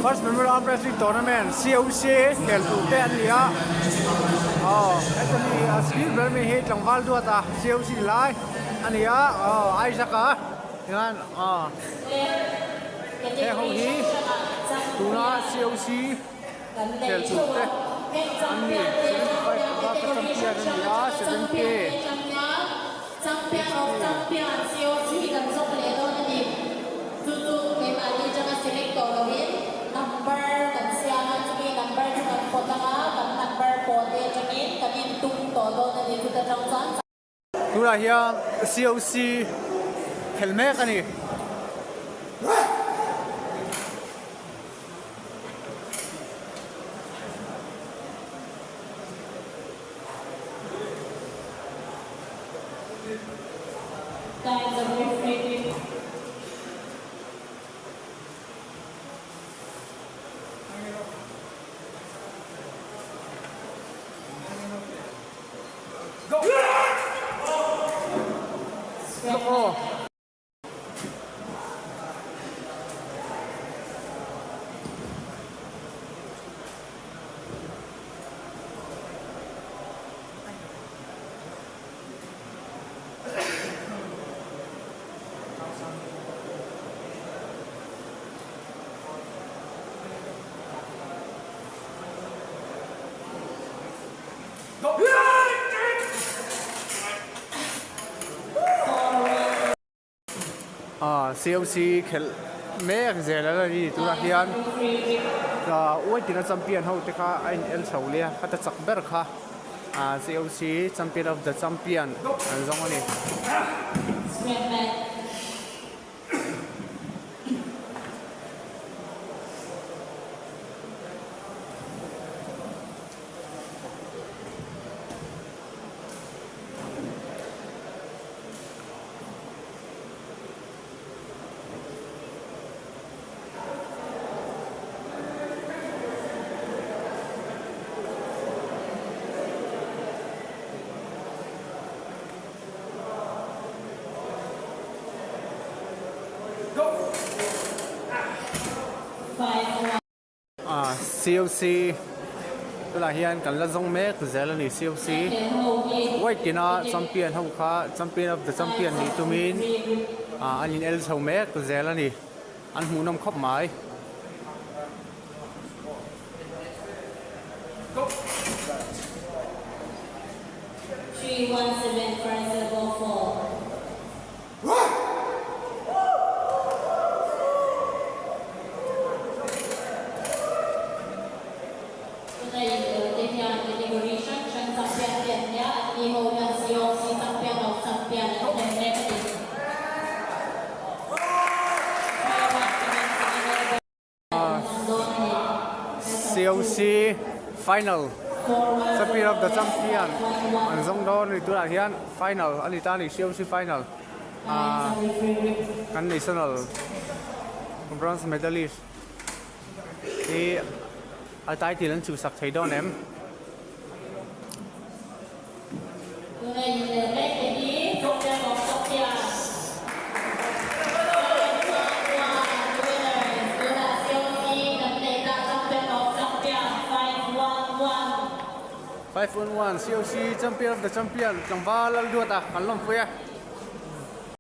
First Member Arm Wrestling Tournament COC khel tu te an lia actually screen ber me he tlangwal du ta COC lai ania Isaac yan he ho hi tuna COC khel tu te an ni 75 ba ka champion ania 7K champion of champion COC kan sok le do ni tu ke ma ni jama select to lawin number kan siya ni number kan potanga kan number pote jangin kanin tung to do ni tu ta jang san tu la hian COC helme kani COC khel mek zela la ni tu la hian la oi tina champion ho te kha ain el chholia khata chak ber kha COC champion of the champion an zong ani COC tu la hian kan la zong mek zel ani COC white tina champion ho kha champion of the champion ni tumin anin el chho mek zel ani an hu nam khop mai COC final champion of the champion an zong do ni tu la hian final ani ta ni COC final kan national bronze medalist e atai ti lan chu sak thai don em Five on one COC champion of the champion, Kang Valal Duata, Kalong Puya.